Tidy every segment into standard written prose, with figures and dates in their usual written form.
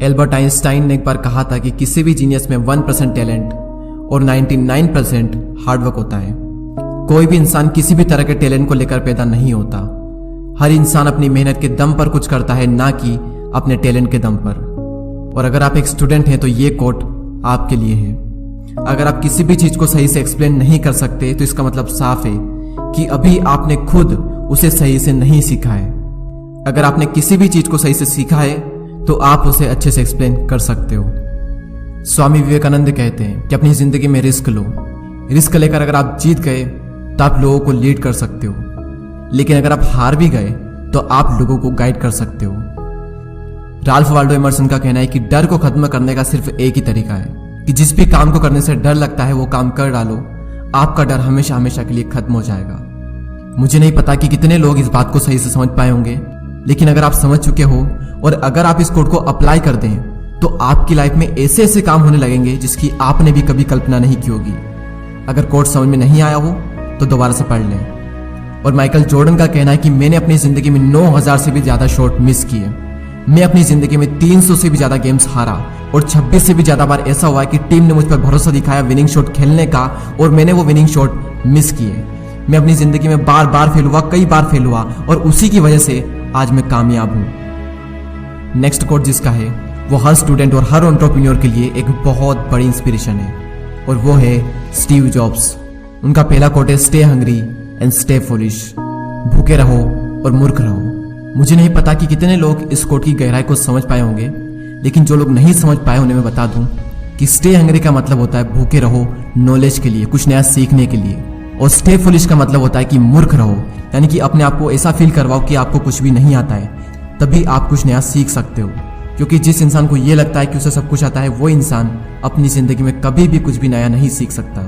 Albert Einstein ने एक बार कहा था कि किसी भी जीनियस में 1% टैलेंट और 99% हार्डवर्क होता है। कोई भी इंसान किसी भी तरह के टैलेंट को लेकर पैदा नहीं होता। हर इंसान अपनी मेहनत के दम पर कुछ करता है, ना कि अपने टैलेंट के दम पर। और अगर आप एक स्टूडेंट हैं तो ये कोट आपके लिए है। अगर आप किसी भी चीज को सही से एक्सप्लेन नहीं कर सकते तो इसका मतलब साफ है कि अभी आपने खुद उसे सही से नहीं सीखा है। अगर आपने किसी भी चीज को सही से सीखा है तो आप उसे अच्छे से एक्सप्लेन कर सकते हो। स्वामी विवेकानंद कहते हैं कि अपनी जिंदगी में रिस्क लो। रिस्क लेकर अगर आप जीत गए तो आप लोगों को लीड कर सकते हो, लेकिन अगर आप हार भी गए तो आप लोगों को गाइड कर सकते हो। राल्फ वाल्डो एमर्सन का कहना है कि डर को खत्म करने का सिर्फ एक ही तरीका है कि जिस भी काम को करने से डर लगता है वो काम कर डालो, आपका डर हमेशा हमेशा के लिए खत्म हो जाएगा। मुझे नहीं पता कि कितने लोग इस बात को सही से समझ पाए होंगे, लेकिन अगर आप समझ चुके हो और अगर आप इस कोड को अप्लाई कर दें तो आपकी लाइफ में ऐसे ऐसे काम होने लगेंगे जिसकी आपने भी कभी कल्पना नहीं की होगी। अगर कोड समझ में नहीं आया हो तो दोबारा से पढ़ लें। और माइकल जॉर्डन का कहना है कि मैंने अपनी जिंदगी में 9000 से भी ज्यादा शॉट मिस किए। मैं अपनी जिंदगी में 300 से भी ज्यादा गेम्स हारा और 26 से भी ज्यादा बार ऐसा हुआ है कि टीम ने मुझ पर भरोसा दिखाया विनिंग शॉट खेलने का और मैंने वो विनिंग शॉट मिस किए। मैं अपनी जिंदगी में बार बार फेल हुआ, कई बार फेल हुआ और उसी की वजह से आज मैं कामयाब हूं। नेक्स्ट कोट जिसका है वो हर स्टूडेंट और हर एंटरप्रेन्योर के लिए एक बहुत बड़ी इंस्पिरेशन है और वो है स्टीव जॉब्स। उनका पहला कोट है stay hungry and stay foolish. भूखे रहो और मूर्ख रहो। मुझे नहीं पता कि कितने लोग इस कोट की गहराई को समझ पाए होंगे, लेकिन जो लोग नहीं समझ पाए उन्हें मैं बता दूं कि स्टे हंग्री का मतलब होता है भूखे रहो नॉलेज के लिए, कुछ नया सीखने के लिए। और स्टे फुलिश का मतलब होता है कि मूर्ख रहो, यानी कि अपने आप को ऐसा फील करवाओ कि आपको कुछ भी नहीं आता है, तभी आप कुछ नया सीख सकते हो। क्योंकि जिस इंसान को यह लगता है कि उसे सब कुछ आता है वो इंसान अपनी जिंदगी में कभी भी कुछ भी नया नहीं सीख सकता।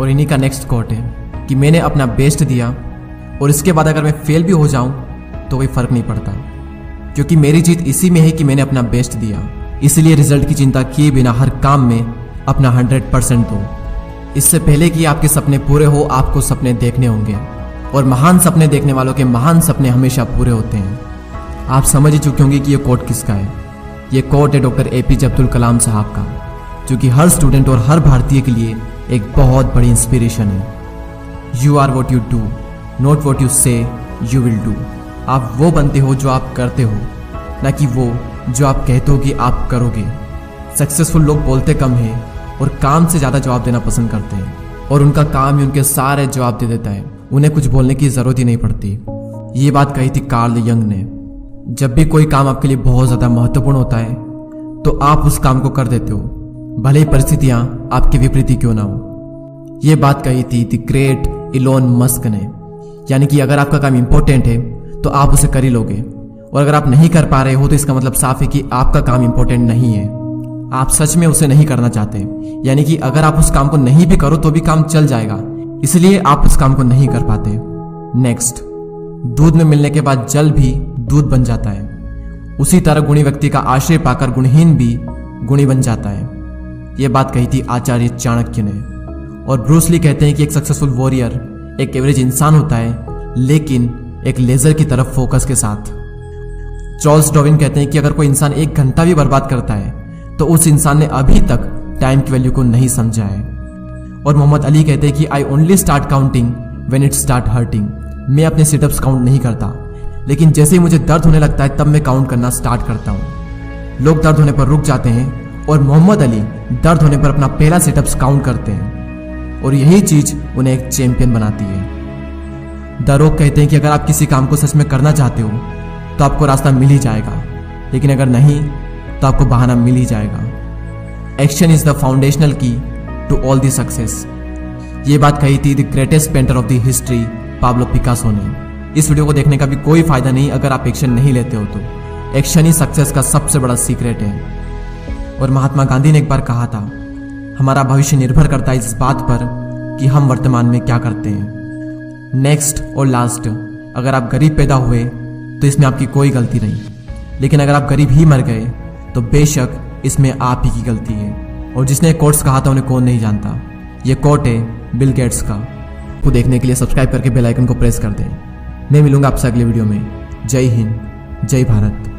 और इन्हीं का नेक्स्ट कोट है कि मैंने अपना बेस्ट दिया और इसके बाद अगर मैं फेल भी हो जाऊं तो कोई फर्क नहीं पड़ता, क्योंकि मेरी जीत इसी में है कि मैंने अपना बेस्ट दिया। इसलिए रिजल्ट की चिंता किए बिना हर काम में अपना 100% दो। इससे पहले कि आपके सपने पूरे हो आपको सपने देखने होंगे, और महान सपने देखने वालों के महान सपने हमेशा पूरे होते हैं। आप समझ ही चुके होंगे कि ये कोट किसका है। ये कोट है डॉक्टर APJ अब्दुल कलाम साहब का, जो कि हर स्टूडेंट और हर भारतीय के लिए एक बहुत बड़ी इंस्पिरेशन है। You are what you do, not what you say you will do. आप वो बनते हो जो आप करते हो, ना कि वो जो आप कहते हो कि आप करोगे। सक्सेसफुल लोग बोलते कम हैं और काम से ज्यादा जवाब देना पसंद करते हैं, और उनका काम ही उनके सारे जवाब दे देता है। उन्हें कुछ बोलने की जरूरत ही नहीं पड़ती। ये बात कही थी कार्ल यंग ने। जब भी कोई काम आपके लिए बहुत ज्यादा महत्वपूर्ण होता है तो आप उस काम को कर देते हो, भले ही परिस्थितियां आपके विपरीत क्यों ना हो। ये बात कही थी द ग्रेट इलोन मस्क ने, यानी कि अगर आपका काम इंपॉर्टेंट है तो आप उसे कर ही लोगे, और अगर आप नहीं कर पा रहे हो तो इसका मतलब साफ है कि आपका काम इंपॉर्टेंट नहीं है। आप सच में उसे नहीं करना चाहते, यानी कि अगर आप उस काम को नहीं भी करो तो भी काम चल जाएगा, इसलिए आप उस काम को नहीं कर पाते। नेक्स्ट, दूध में मिलने के बाद जल भी दूध बन जाता है, उसी तरह गुणी व्यक्ति का आश्रय पाकर गुणहीन भी गुणी बन जाता है। यह बात कही थी आचार्य चाणक्य ने। और ब्रूस ली कहते हैं कि एक सक्सेसफुल वॉरियर एक एवरेज इंसान होता है, लेकिन एक लेजर की तरफ फोकस के साथ। चार्ल्स डार्विन कहते हैं कि अगर कोई इंसान 1 घंटा भी बर्बाद करता है तो उस इंसान ने अभी तक टाइम की वैल्यू को नहीं समझा है। और मोहम्मद अली कहते हैं कि I only start counting when it start hurting. मैं अपने सिटअप्स काउंट नहीं करता, लेकिन जैसे ही मुझे दर्द होने लगता है तब मैं काउंट करना स्टार्ट करता हूँ। लोग दर्द होने पर रुक जाते हैं और मोहम्मद अली दर्द होने पर अपना पहला सिटअप्स काउंट करते हैं, और यही चीज उन्हें एक चैंपियन बनाती है। द रॉक कहते हैं कि अगर आप किसी काम को सच में करना चाहते हो तो आपको रास्ता मिल ही जाएगा, लेकिन अगर नहीं तो आपको बहाना मिल ही जाएगा। एक्शन इज द फाउंडेशनल की टू ऑल द सक्सेस। ये बात कही थी the greatest painter of the history Pablo Picasso ने। इस वीडियो को देखने का भी कोई फायदा नहीं अगर आप एक्शन नहीं लेते हो तो। एक्शन ही सक्सेस का सबसे बड़ा सीक्रेट है। और महात्मा गांधी ने एक बार कहा था, हमारा भविष्य निर्भर करता है इस बात पर कि हम वर्तमान में क्या करते हैं। नेक्स्ट और लास्ट, अगर आप गरीब पैदा हुए तो इसमें आपकी कोई गलती नहीं, लेकिन अगर आप गरीब ही मर गए तो बेशक इसमें आप ही की गलती है। और जिसने कोट्स कहा था उन्हें कौन नहीं जानता। यह कोट है बिल गेट्स का। को देखने के लिए सब्सक्राइब करके बेल आइकन को प्रेस कर दें। मैं मिलूंगा आपसे अगले वीडियो में। जय हिंद, जय भारत।